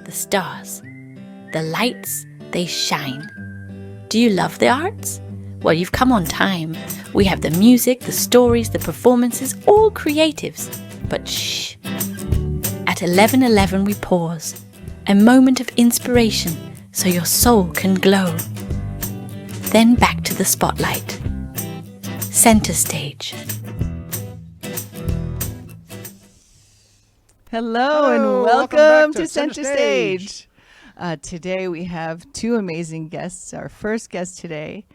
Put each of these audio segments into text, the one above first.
the stars. The lights, they shine. Do you love the arts? Well, you've come on time. We have the music, the stories, the performances, all creatives. But shh. At 11:11 we pause. A moment of inspiration so your soul can glow. Then back to the spotlight. Center stage. Hello and welcome to Center Stage. Today we have two amazing guests. Our first guest today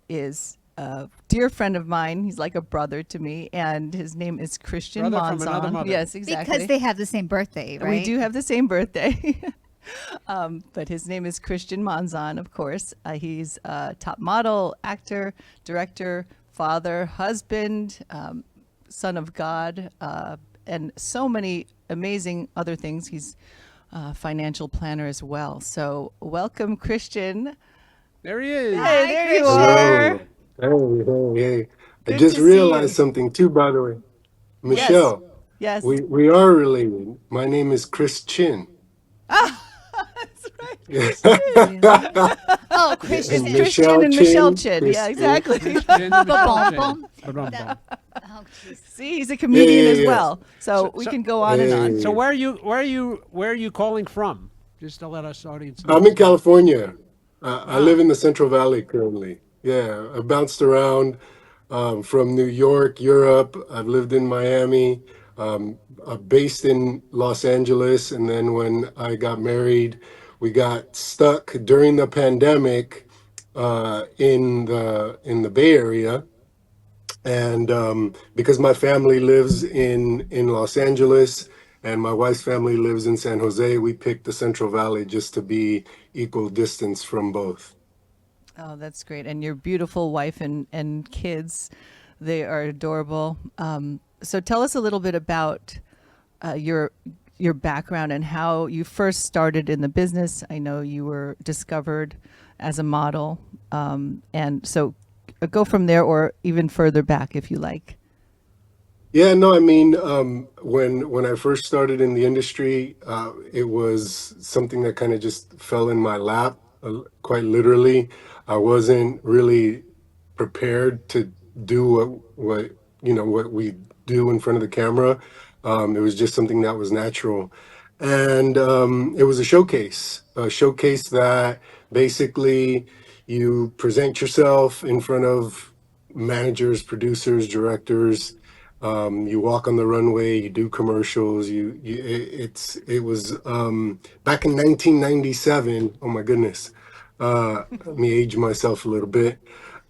is a dear friend of mine. He's like a brother to me, and his name is Christian Brother from another Monzon. mother. Yes, exactly. Because they have the same birthday, right? We do have the same birthday. But his name is Christian Monzon, of course. He's a top model, actor, director, father, husband, son of God, and so many amazing other things. He's a financial planner as well. So welcome, Christian. There he is. Hey, there you Hello. are. Hey. I Good just to see realized you. something too, by the way. Yes. Michelle, Yes. we are related. My name is Chris Chin. That's right. Oh, Christian. It's Michelle Christian and Michelle Chin. Chris Yeah, Chin. exactly. Christian Boom, Michelle boom. Chin. Ba-dum-bum. Oh, jeez. See, he's a comedian as Yeah. well. So we So- can go on and on. Hey. So where are you calling from? Just to let us audience know. I'm in California. I live in the Central Valley currently. Yeah, I bounced around from New York, Europe. I've lived in Miami. Based in Los Angeles, and then when I got married, we got stuck during the pandemic in the Bay Area, and because my family lives in Los Angeles and my wife's family lives in San Jose, we picked the Central Valley just to be equal distance from both. Oh, that's great. And your beautiful wife and kids, they are adorable. So tell us a little bit about your background and how you first started in the business. I know you were discovered as a model. And so go from there or even further back if you like. Yeah, no, I mean, when I first started in the industry, it was something that kind of just fell in my lap, quite literally. I wasn't really prepared to do what we do in front of the camera. It was just something that was natural, and it was a showcase that basically you present yourself in front of managers, producers, directors. You walk on the runway, you do commercials. It was back in 1997. Oh my goodness, let me age myself a little bit.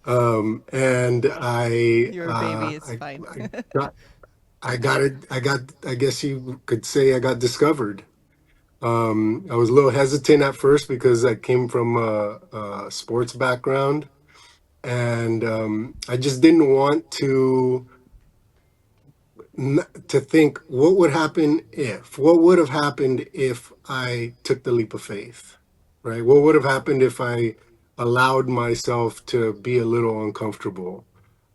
And You're a baby, it's fine. I got I got it. I guess you could say I got discovered. I was a little hesitant at first because I came from a sports background, and I just didn't want to think what would have happened if I took the leap of faith, right? What would have happened if I allowed myself to be a little uncomfortable?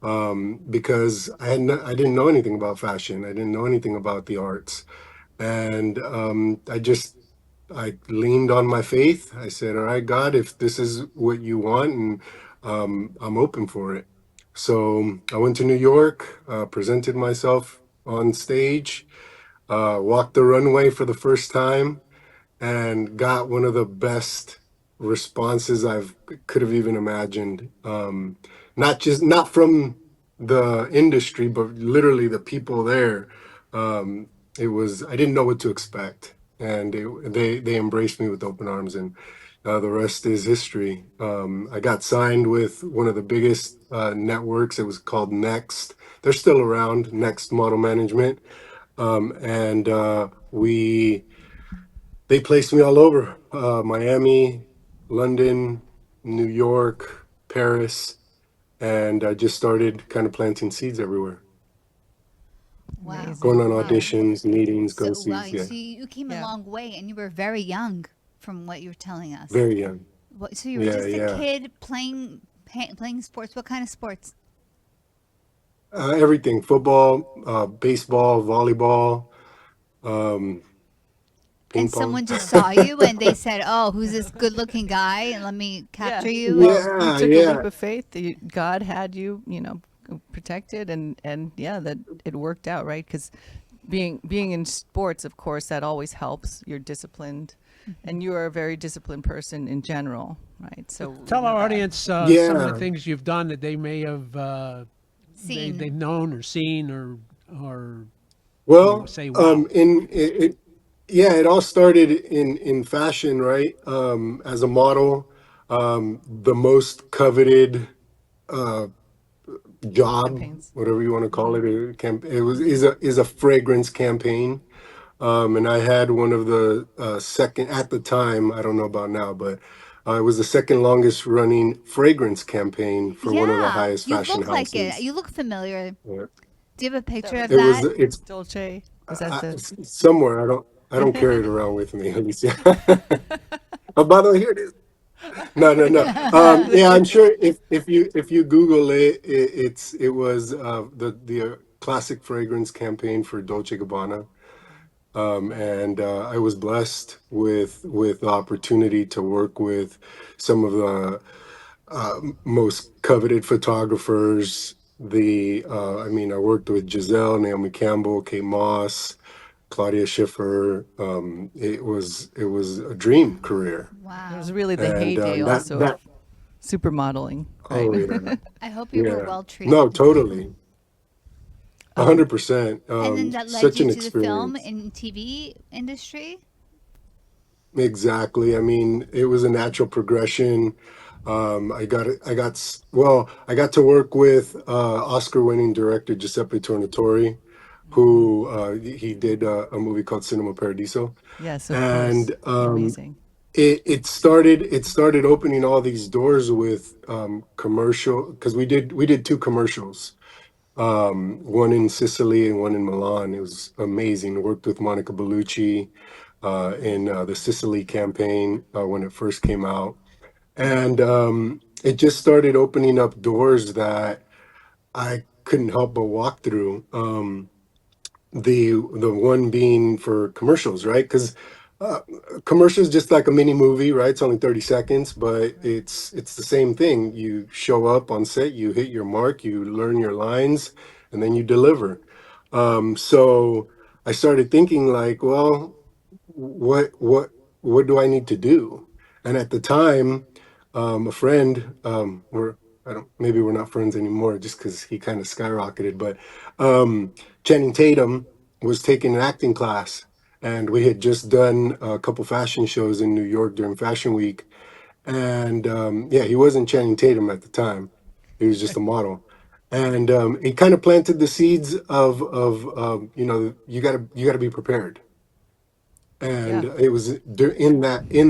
Because I didn't know anything about fashion. I didn't know anything about the arts. And I leaned on my faith. I said, all right, God, if this is what you want, and I'm open for it. So I went to New York, presented myself on stage, walked the runway for the first time, and got one of the best responses I've could have even imagined. Not from the industry, but literally the people there. I didn't know what to expect, and they embraced me with open arms, and the rest is history. I got signed with one of the biggest networks. It was called Next. They're still around, Next Model Management, and they placed me all over Miami, London, New York, Paris, and I just started kind of planting seeds everywhere, Wow. going on Wow. auditions, meetings, So, go wow, sees. Yeah, so you came a Yeah. long way and you were very young from what you were telling us. very young. So you were Yeah, just a yeah. kid playing sports. What kind of sports? Everything: football, baseball, volleyball, um, And ping pong. someone just saw you and they said, "Oh, who's this good-looking guy? And let me Yeah. capture you." And Well, you Yeah, took a leap yeah. of faith. God had you, protected, and yeah, that it worked out, right? Because being in sports, of course, that always helps. You're disciplined, and you are a very disciplined person in general, right? So Tell our audience some of the Yeah. things you've done that they may have scene. they've known or seen or Well, say wow. yeah, it all started in fashion, right? As a model, the most coveted uh, job, campaigns. whatever you want to call it, is a fragrance campaign. And I had one of the second at the time. I don't know about now, but it was the second longest running fragrance campaign for one of the Yeah, highest you fashion look like it. houses. You look familiar. Yeah. Do you have a That picture was of It was that? it's Dolce. Was that the? somewhere. I don't carry it around with me, Alicia. Oh, by the way, here it is. No, no, no. Yeah, I'm sure if you Google it, it was the classic fragrance campaign for Dolce Gabbana. And I was blessed with the opportunity to work with some of the most coveted photographers. I mean, I worked with Giselle, Naomi Campbell, Kate Moss, Claudia Schiffer. It was a dream career, It was Wow. really the and heyday that also of that supermodeling, right? oh yeah, I hope you were yeah, well no, treated. totally, um, 100%. And then that led Such you an to the film experience. and TV industry? Exactly. I mean, it was a natural progression. I got to work with Oscar-winning director Giuseppe Tornatore, who he did a movie called Cinema Paradiso, yes, of course. and Amazing. it started opening all these doors with commercial because we did two commercials, one in Sicily and one in Milan. It was amazing. Worked with Monica Bellucci in the Sicily campaign when it first came out. And it just started opening up doors that I couldn't help but walk through. The one being for commercials, right? Because uh, commercials just like a mini movie, right? It's only 30 seconds, but Right. it's the same thing. You show up on set, you hit your mark, you learn your lines, and then you deliver. So I started thinking like, well, what do I need to do? And at the time, a friend, we're I don't maybe we're not friends anymore just because he kind of skyrocketed, but Channing Tatum was taking an acting class, and we had just done a couple fashion shows in New York during Fashion Week, and yeah, he wasn't Channing Tatum at the time; he was just a model, and it kind of planted the seeds of you got to be prepared, and Yeah. it was in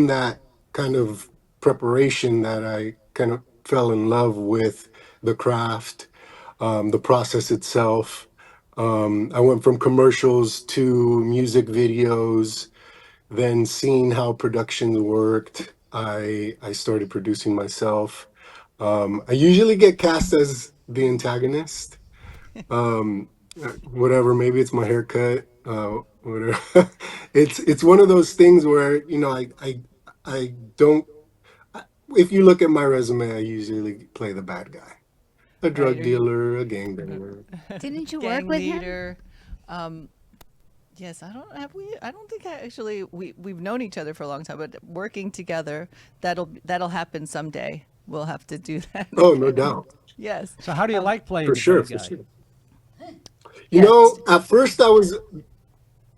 that kind of preparation that I kind of fell in love with the craft, the process itself. I went from commercials to music videos, then seeing how productions worked. I started producing myself. I usually get cast as the antagonist, whatever, maybe it's my haircut, whatever. It's one of those things where I don't if you look at my resume, I usually play the bad guy, a Right. drug Are you dealer, a gangbanger. Didn't you work gang with him? leader? Um, yes, I don't have we. I don't think I actually we've known each other for a long time, but working together that'll happen someday. We'll have to do that Oh, no again. doubt. Yes. So how do you Um, like playing For the sure, bad for guy? sure. yes. At first I was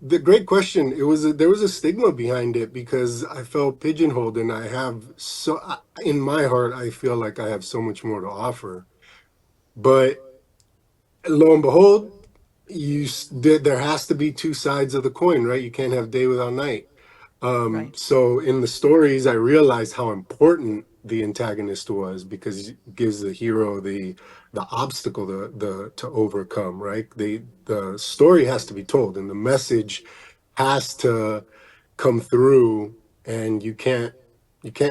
the great question. There was a stigma behind it because I felt pigeonholed, and in my heart I feel like I have so much more to offer. But lo and behold, there has to be two sides of the coin, right? You can't have day without night. Right. So in the stories, I realized how important the antagonist was because it gives the hero the obstacle to overcome, right? The story has to be told, and the message has to come through, and you can't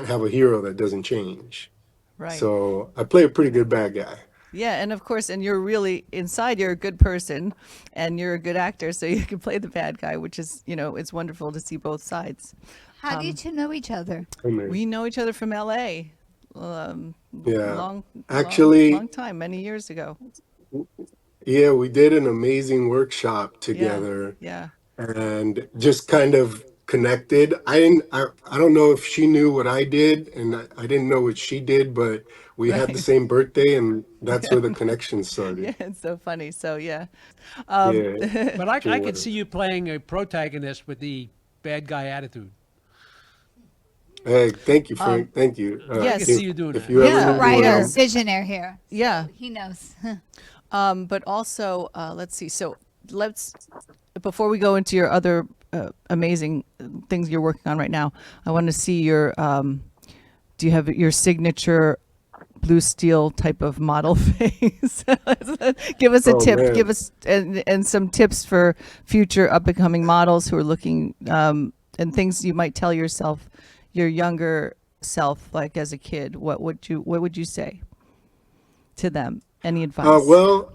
have a hero that doesn't change. Right. So I play a pretty good bad guy. Yeah, and of course, and you're really inside, you're a good person and you're a good actor, so you can play the bad guy, which is, it's wonderful to see both sides. How do you two know each other? I mean, We know each other from LA. Um, yeah. long, long, Actually, long time, many years ago. yeah, we did an amazing workshop Yeah, together yeah, and just kind of connected. I don't know if she knew what I did and I didn't know what she did, but we had the right. same birthday and that's where the connection started. Yeah, it's so funny. So, yeah. Yeah, But I sure could see was. you playing a protagonist with the bad guy attitude. Hey, thank you, Frank. Thank you. I could Yes, see you doing If that. you ever He's a yeah, need one, writer, yes, visionary here. yeah. So he knows. But also, let's see. So let's before we go into your other amazing things you're working on right now, I want to see your. Do you have your signature blue steel type of model face? Give us a oh tip. Give man. us and some tips for future up and coming models who are looking and things you might tell yourself, your younger self, like as a kid. What would you say to them? Any advice? Well,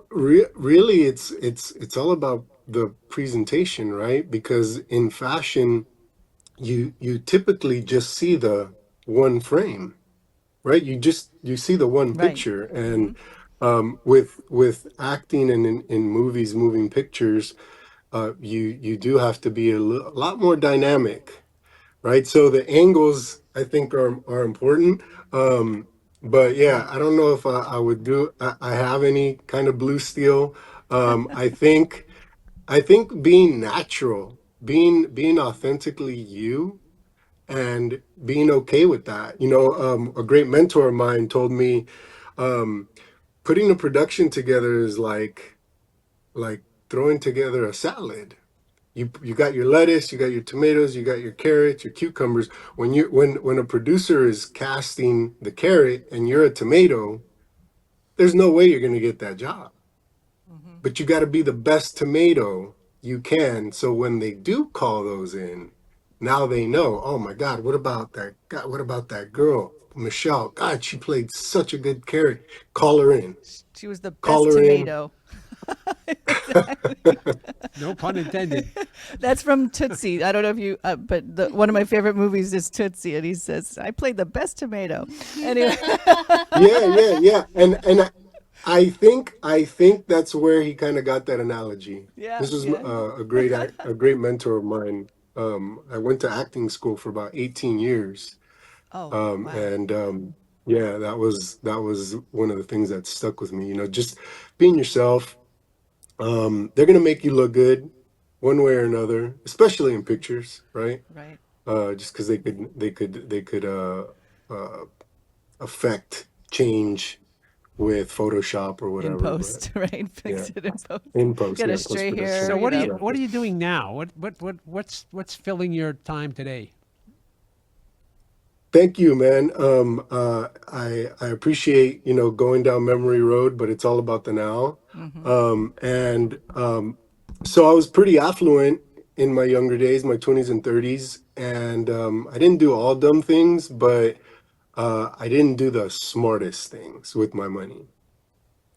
really, it's all about the presentation, right? Because in fashion, you typically just see the one frame, right? You see the one Right. picture, Hmm. and with acting and in movies, moving pictures, you do have to be a lot more dynamic, right? So the angles I think are important. But yeah, I don't know if I would do. I have any kind of blue steel. I think being natural, being authentically you, and being okay with that. A great mentor of mine told me, um, putting a production together is like throwing together a salad. You got your lettuce, you got your tomatoes, you got your carrots, your cucumbers. When a producer is casting the carrot and you're a tomato, there's no way you're going to get that job. Hmm. But you got to be the best tomato you can. So when they do call those in, now they know, oh my God, what about that guy? What about that girl, Michelle? God, she played such a good carrot. Call her in. She was the Call best her in. tomato. Exactly. No pun intended. That's from Tootsie. I don't know if you, but one of my favorite movies is Tootsie, and he says, "I played the best tomato." Anyway, Yeah, yeah, yeah. And I think that's where he kind of got that analogy. yeah, This was yeah. a great mentor of mine. I went to acting school for about 18 years. Oh, Um, wow. and yeah, that was one of the things that stuck with me. Just being yourself. They're gonna make you look good one way or another, especially in pictures, right? Right. Just because they could uh, affect change with Photoshop or In whatever. But post, right? yeah, Fix it in post. in post, Get a yeah, post straight production, hair, So what exactly. are you doing now? What's filling your time today? Thank you, man. I appreciate going down memory road, but it's all about the now. Mm-hmm. And so I was pretty affluent in my younger days, my 20s and 30s, and I didn't do all dumb things, but I didn't do the smartest things with my money.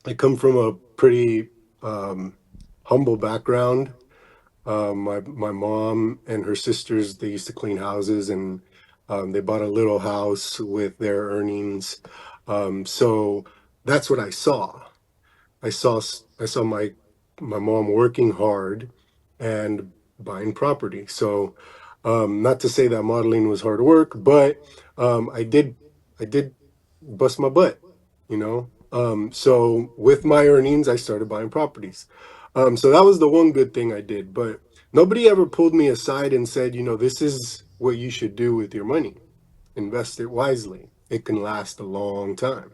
I come from a pretty um, humble background. My mom and her sisters, they used to clean houses, and they bought a little house with their earnings. So that's what I saw. I saw my mom working hard and buying property. So not to say that modeling was hard work, but I did bust my butt, you know. So with my earnings, I started buying properties. So that was the one good thing I did. But nobody ever pulled me aside and said, this is what you should do with your money. Invest it wisely. It can last a long time.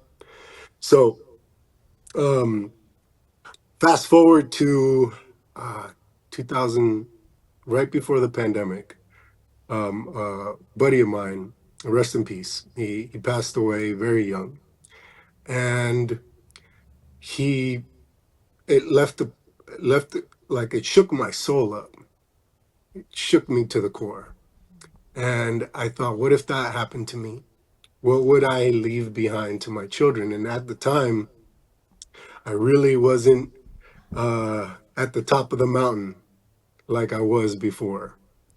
So um, fast forward to 2000, right before the pandemic. Buddy of mine, rest in peace. He passed away very young, and he it left like it shook my soul up. It shook me to the core. And I thought, what if that happened to me? what would I leave behind to my children? And at the time, I really wasn't at the top of the mountain like I was before.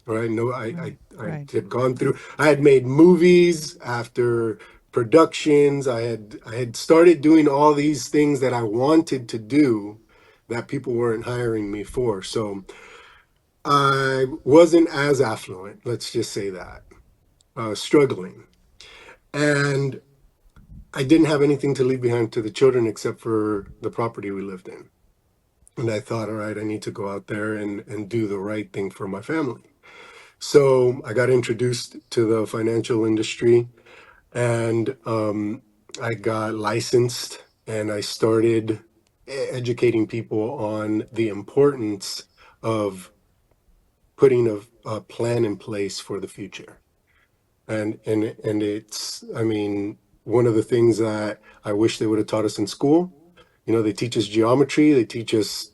Right? No, I Right. had gone through. I had made movies after productions. I had started doing all these things that I wanted to do that people weren't hiring me for. So I wasn't as affluent. Let's just say that. Struggling, and I didn't have anything to leave behind to the children except for the property we lived in. And I thought, all right, I need to go out there and do the right thing for my family. So I got introduced to the financial industry, and I got licensed, and I started educating people on the importance of putting a plan in place for the future. And it's, I mean, one of the things that I wish they would have taught us in school. They teach us geometry, they teach us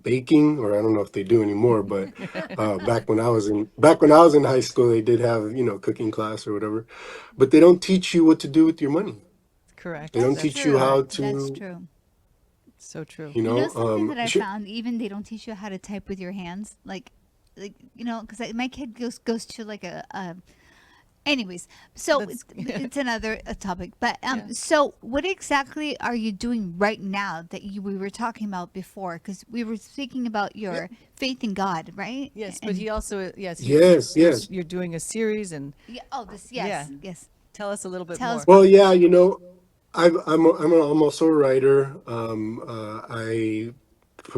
baking, or I don't know if they do anymore, but back when I was in high school, they did have, cooking class or whatever. But they don't teach you what to do with your money. They Correct. don't That's teach That's you true. how correct. That's to, true. So true. You know something that I sure. found? Even they don't teach you how to type with your hands, like because my kid goes to like a. Anyways, so That's it's another topic. But Yeah. so what exactly are you doing right now that we were talking about before? Because we were speaking about your faith in God, right? Yes, but And he also yes, Yes, yes. you're doing a series, and yeah. Oh, this. yeah, Yes. Yes. tell us a little bit Tell us more. Well, about yeah, I'm also a writer. I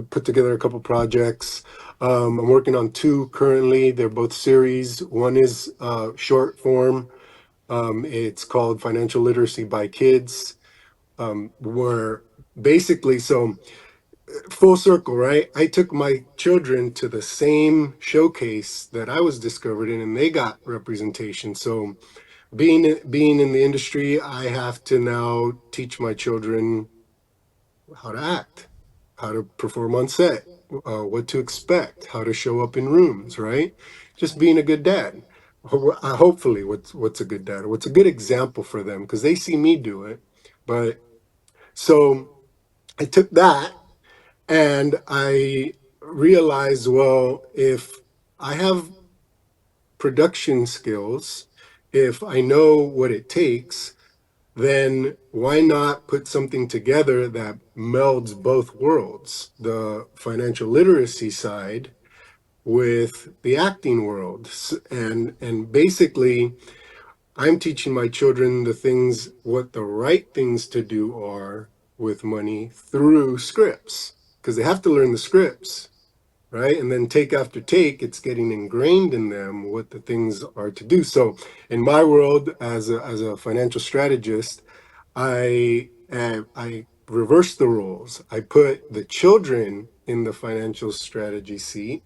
put together a couple projects. I'm working on two currently. They're both series. One is short form. It's called Financial Literacy by Kids. Where basically, so full circle, right? I took my children to the same showcase that I was discovered in, and they got representation. So being in the industry, I have to now teach my children how to act, how to perform on set, what to expect, how to show up in rooms, right? Just being a good dad. Hopefully, what's a good dad, or what's a good example for them, because they see me do it. But so I took that, and I realized, well, if I have production skills, if I know what it takes, then why not put something together that melds both worlds, the financial literacy side with the acting world? And basically, I'm teaching my children what the right things to do are with money through scripts, because they have to learn the scripts, right? And then take after take, it's getting ingrained in them what the things are to do. So in my world, as a financial strategist, I reverse the roles. I put the children in the financial strategy seat,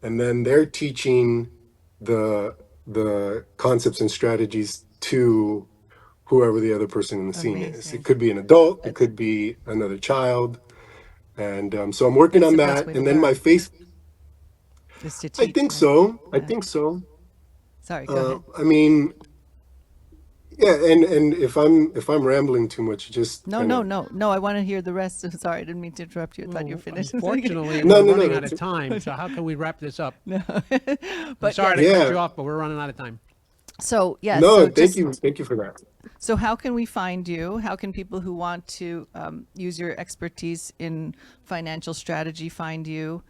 and then they're teaching the concepts and strategies to whoever the other person in the scene is. It Amazing. could be an adult, it That, could be another child, and so I'm working that's on the best that. way to And then my learn face, is to I teach, think right? so. I Yeah. think so. Sorry, go ahead. I mean, yeah, and if I'm rambling too much, just No, kind no, of no, no. I want to hear the rest. Sorry, I didn't mean to interrupt you. I thought you were Well, finished. unfortunately, no, we're no, no. running out That's of time. So how can we wrap this up? No, I'm but sorry yes. to cut yeah. you off, but we're running out of time. So yes. No, So thank you for that. so how can we find you? How can people who want to use your expertise in financial strategy find you?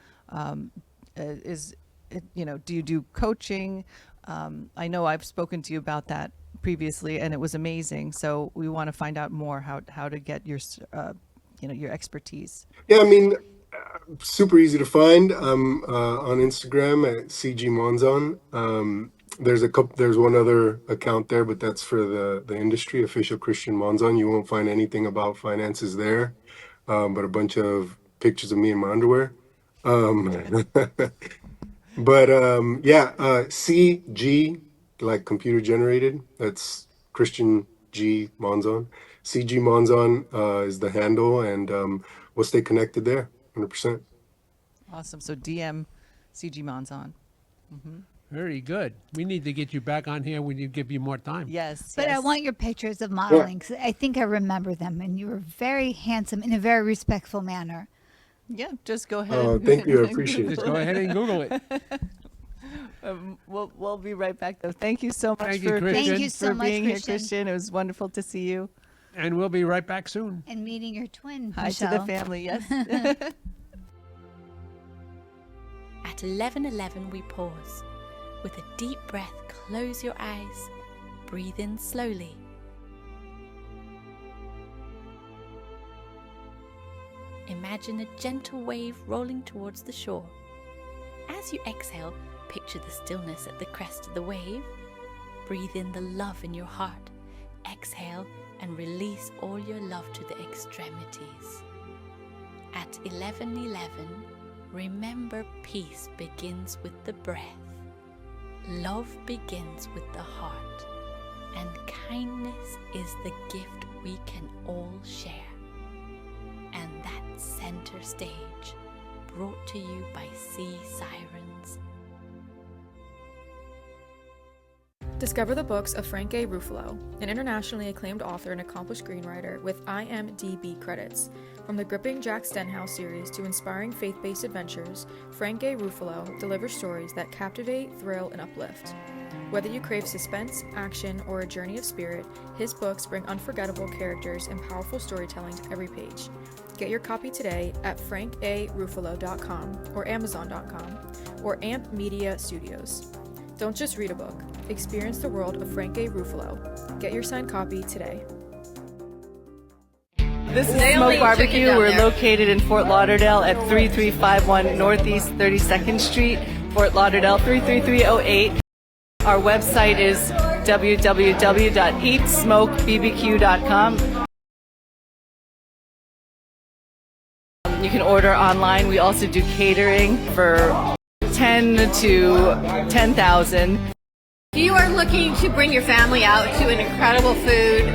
Is it, do you do coaching? I know I've spoken to you about that previously, and it was amazing. So we want to find out more how to get your expertise. Yeah, I mean, super easy to find. On Instagram at CG Monzon. There's one other account there, but that's for the industry, official Christian Monzon. You won't find anything about finances there, but a bunch of pictures of me in my underwear. Um, but yeah, CG, like computer generated. That's Christian G Monzon. CG Monzon is the handle, and we'll stay connected there, 100%. Awesome. So DM CG Monzon. Very good. We need to get you back on here when you give you more time. Yes. But I yes. want your pictures of modeling 'cause I think I remember them, and you were very handsome in a very respectful manner. Yeah, just go ahead. Oh, and thank you. I and appreciate Just Google go it. ahead and Google it. We'll be right back though. Thank you so much Thank you, for Christian. Thank you so for much, being here, Christian. Christian. It was wonderful to see you. And we'll be right back soon. And meeting your twin, Hi Michelle. to the family. Yes. At 11:11 we pause. With a deep breath, close your eyes. Breathe in slowly. Imagine a gentle wave rolling towards the shore. As you exhale, picture the stillness at the crest of the wave. Breathe in the love in your heart. Exhale and release all your love to the extremities. At 11:11, remember peace begins with the breath. Love begins with the heart. And kindness is the gift we can all share. And that center stage, brought to you by Sea Sirens. Discover the books of Frank A. Ruffolo, an internationally acclaimed author and accomplished screenwriter with IMDb credits. From the gripping Jack Stenhouse series to inspiring faith-based adventures, Frank A. Ruffolo delivers stories that captivate, thrill, and uplift. Whether you crave suspense, action, or a journey of spirit, his books bring unforgettable characters and powerful storytelling to every page. Get your copy today at frankaruffalo.com or amazon.com or AMP Media Studios. Don't just read a book. Experience the world of Frank A. Ruffalo. Get your signed copy today. This is Smoke Barbecue. We're located in Fort Lauderdale at 3351 Northeast 32nd Street, Fort Lauderdale 33308. Our website is www.eatsmokebbq.com. You can order online. We also do catering for 10 to 10,000. If you are looking to bring your family out to an incredible food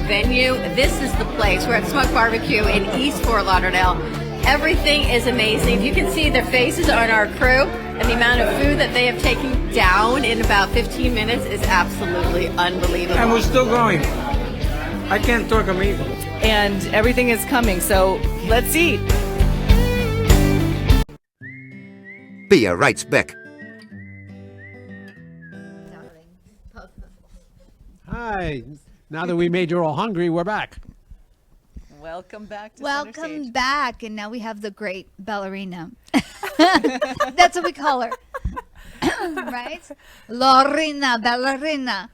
venue, this is the place. We're at Smoke Barbecue in East Fort Lauderdale. Everything is amazing. You can see their faces on our crew, and the amount of food that they have taken down in about 15 minutes is absolutely unbelievable. And we're still going. I can't talk them either. And everything is coming, so let's eat. Be right back. Hi. Now that we made you all hungry, we're back. Welcome back to Center Welcome Stage. back. And now we have the great ballerina. That's what we call her. Right? Laurina, ballerina.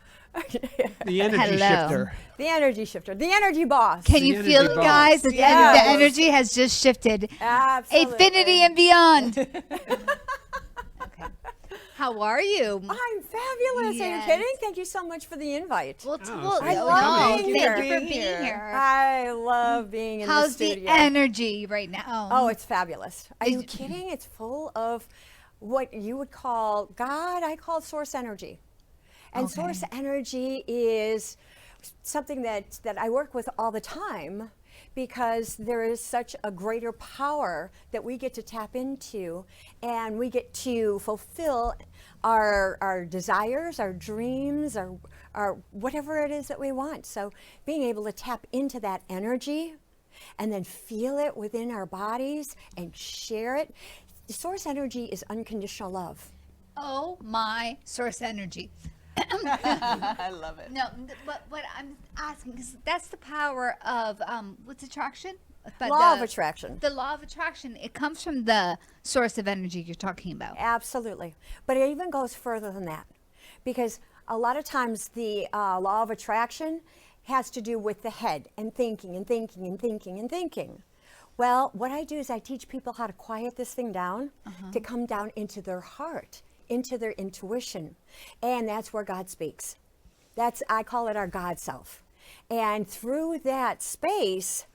The energy Hello. shifter. The energy shifter, the energy boss. Can The you energy feel it, boss. guys? The, Yes. the energy has just shifted. Absolutely. Infinity and beyond. Okay. How are you? I'm fabulous. Are you Yes. kidding? Thank you so much for the invite. Well, Oh, I so love coming. being thank here. you for being here. I love being in How's the the studio. energy right now? Oh, it's fabulous. Are you Is- kidding? It's full of what you would call, God, I call source energy. And Okay. source energy is something that I work with all the time because there is such a greater power that we get to tap into, and we get to fulfill our desires, our dreams, our whatever it is that we want. So being able to tap into that energy and then feel it within our bodies and share it. Source energy is unconditional love. Oh, my source energy. I love it. No, but what I'm asking is that's the power of what's attraction? But Law of attraction. The law of attraction. It comes from the source of energy you're talking about. Absolutely. But it even goes further than that, because a lot of times the law of attraction has to do with the head and thinking and thinking and thinking and thinking. Well, what I do is I teach people how to quiet this thing down, to come down into their heart, into their intuition. And that's where God speaks. I call it our God self. And through that space,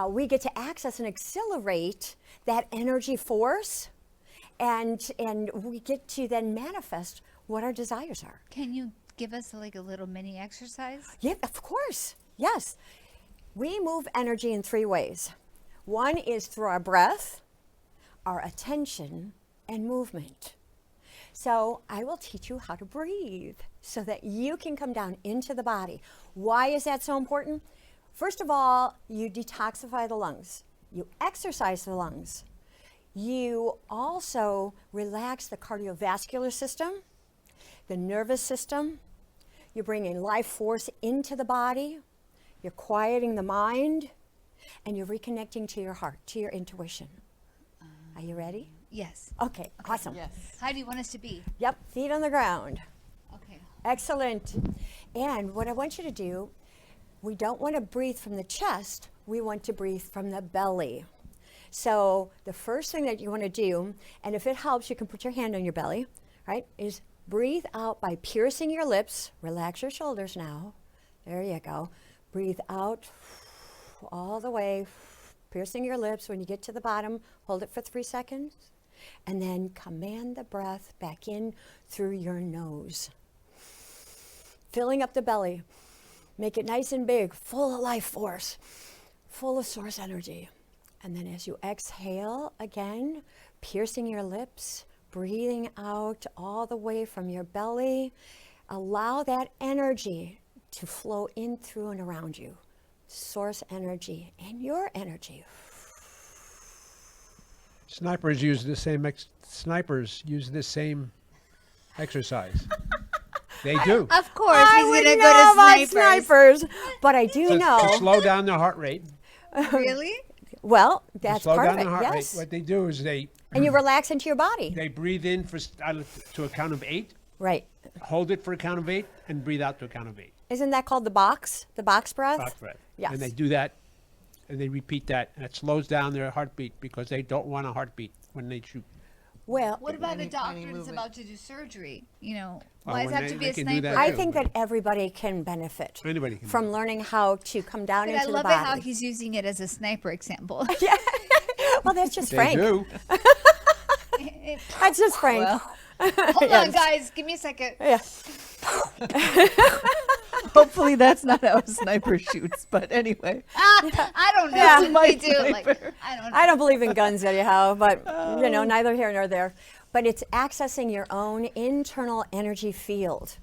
we get to access and accelerate that energy force, and we get to then manifest what our desires are. Can you give us like a little mini exercise? Yeah, of course. Yes. We move energy in 3 ways. One is through our breath, our attention, and movement. So I will teach you how to breathe so that you can come down into the body. Why is that so important? First of all, you detoxify the lungs. You exercise the lungs. You also relax the cardiovascular system, the nervous system. You're bringing life force into the body. You're quieting the mind. And you're reconnecting to your heart, to your intuition. Are you ready? Yes. Okay, awesome. Yes. How do you want us to be? Yep, feet on the ground. Okay. Excellent. And what I want you to do, we don't want to breathe from the chest, we want to breathe from the belly. So the first thing that you want to do, and if it helps, you can put your hand on your belly, right, is breathe out by piercing your lips. Relax your shoulders now. There you go. Breathe out all the way, piercing your lips. When you get to the bottom, hold it for 3 seconds. And then command the breath back in through your nose. Filling up the belly. Make it nice and big, full of life force, full of source energy. And then as you exhale again, piercing your lips, breathing out all the way from your belly, allow that energy to flow in through and around you. Source energy and your energy. Snipers use the same exercise. They do. Of course, I he's would gonna know go to about snipers. but I do To know. slow down their heart rate. Really? Well, To that's slow part down of the it. heart Yes. rate. What they do is And you relax into your body. they breathe in to a count of 8, Right. hold it for a count of 8, and breathe out to a count of 8. Isn't that called the box breath? Box breath. Yes. And they do that, and they repeat that, and it slows down their heartbeat because they don't want a heartbeat when they shoot. Well, What about the Tiny doctor that's movement. about to do surgery? You know, Well, why does it when have to they be a can do sniper? that I too. think that everybody can benefit Anybody can. from learning how to come down But into I the love body. it how he's using it as a sniper example. Well, that's just They Frank. do. That's just Frank. Hold on, guys. Give me a second. Yeah. Hopefully that's not how a sniper shoots. But anyway. I don't know. Yeah. They do it like Sniper. I don't know. I don't believe in guns anyhow, but neither here nor there. But it's accessing your own internal energy field.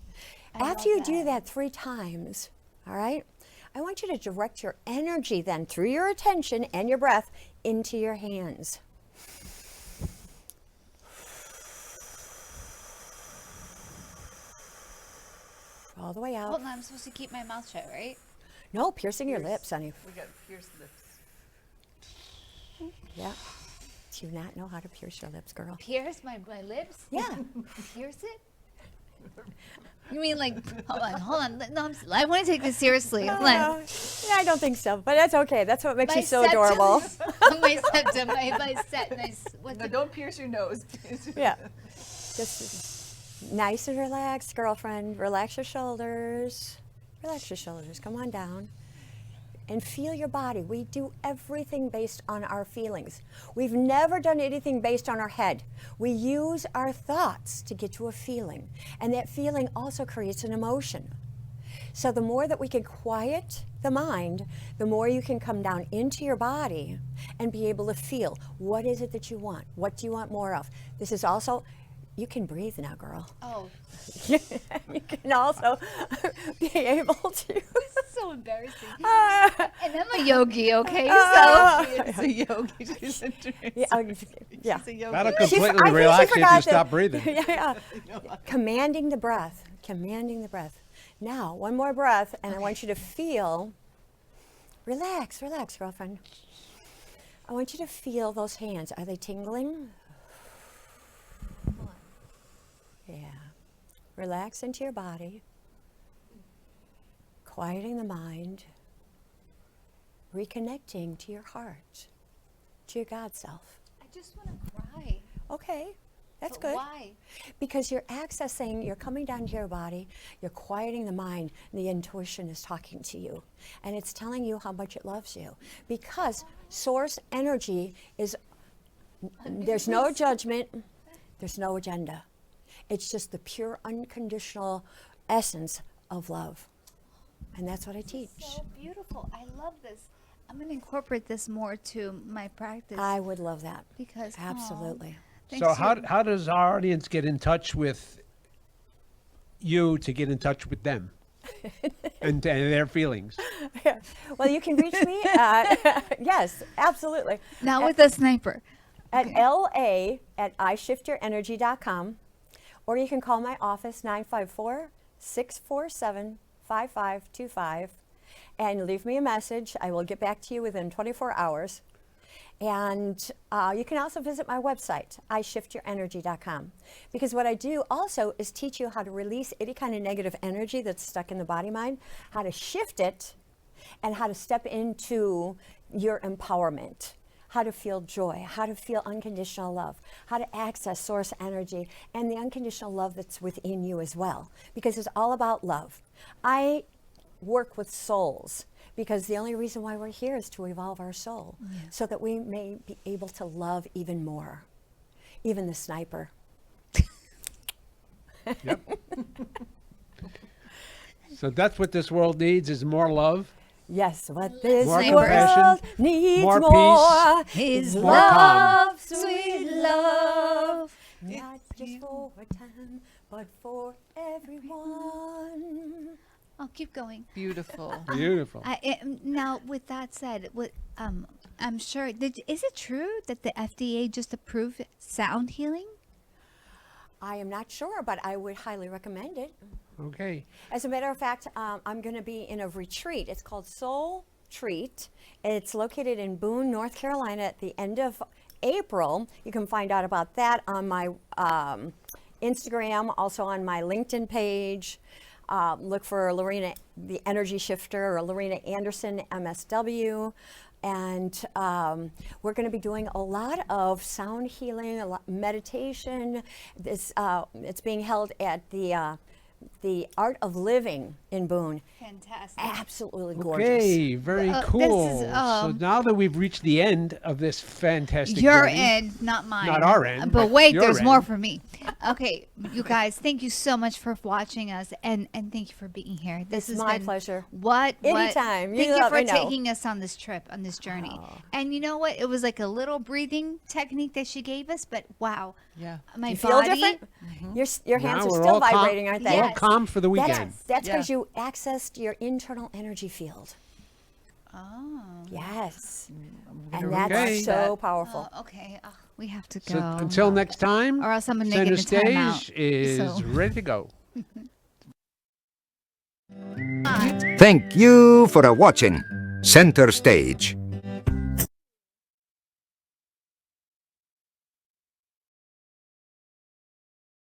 After you do that 3 times, all right, I want you to direct your energy then through your attention and your breath into your hands. All the way out. Hold on, I'm supposed to keep my mouth shut, right? No, piercing your lips, honey. We got pierced lips. Yeah. Do you not know how to pierce your lips, girl? Pierce my lips? Yeah. Pierce it? You mean like, hold on. No, I want to take this seriously. Hold on. Yeah, I don't think so, but that's okay. That's what makes My you so septum. adorable. My septum, my set, what's No, it? don't pierce your nose. Yeah. Just nice and relaxed, girlfriend. Relax your shoulders. Relax your shoulders. Come on down. And feel your body. We do everything based on our feelings. We've never done anything based on our head. We use our thoughts to get to a feeling. And that feeling also creates an emotion. So the more that we can quiet the mind, the more you can come down into your body and be able to feel, what is it that you want? What do you want more of? This is also, you can breathe now, girl. Oh, You can also be able to. this is so embarrassing. And I'm a yogi, okay? She's a yogi. She's a Yeah. She's a yogi. That'll I think completely she relax you if forgot you that- stop breathing. Yeah. Commanding the breath. Commanding the breath. Now, one more breath, and I want you to feel. Relax, relax, girlfriend. I want you to feel those hands. Are they tingling? Yeah. Relax into your body. Quieting the mind. Reconnecting to your heart, to your God self. I just want to cry. Okay, that's But good. Why? Because you're accessing, you're coming down to your body, you're quieting the mind, and the intuition is talking to you. And it's telling you how much it loves you. Because source energy is, there's no judgment, there's no agenda. It's just the pure, unconditional essence of love. And that's what I teach. So beautiful. I love this. I'm going to incorporate this more to my practice. I would love that. because Absolutely. So how does our audience get in touch with you to get in touch with them and their feelings? Well, you can reach me yes, absolutely. Not with a sniper. At la@ishiftyourenergy.com, or you can call my office 954-647-5525 and leave me a message. I will get back to you within 24 hours. And you can also visit my website, ishiftyourenergy.com, because what I do also is teach you how to release any kind of negative energy that's stuck in the body mind, how to shift it, and how to step into your empowerment, how to feel joy, how to feel unconditional love, how to access source energy and the unconditional love that's within you as well, because it's all about love. I work with souls, because the only reason why we're here is to evolve our soul, so that we may be able to love even more, even the sniper. Yep. So that's what this world needs, is more love. Yes, what this More world compassion, needs more more peace, is more calm. love, sweet love, not just for a time, but for everyone. I'll keep going. Beautiful. Beautiful. Now, with that said, I'm sure. Is it true that the FDA just approved sound healing? I am not sure, but I would highly recommend it. Okay. As a matter of fact, I'm going to be in a retreat. It's called Soul Treat. It's located in Boone, North Carolina at the end of April. You can find out about that on my Instagram, also on my LinkedIn page. Look for Laurina, the Energy Shifter, or Laurina Anderson, MSW. And we're going to be doing a lot of sound healing, a lot meditation. It's being held at the Art of Living in Boone. Fantastic. Absolutely gorgeous. Okay, very cool. So now that we've reached the end of this fantastic Your journey, end, not mine. Not our end. But wait, your there's end. more for me. Okay, you guys, thank you so much for watching us, and thank you for being here. This It's has my been pleasure. Thank Anytime. You you let for me know. taking us on this trip, on this journey. And you know what? It was like a little breathing technique that she gave us, but wow. Yeah. My You feel body. different? Your Now hands are we're still all calm- vibrating, aren't they? We're all calm for the weekend. That's Yeah. because you accessed your internal energy field. Oh. Yes. gonna And that's Okay. so powerful. Okay. Oh, we have to go. So until next time, Or else I'm gonna Center get a timeout. Stage is So- ready to go. Thank you for watching Center Stage.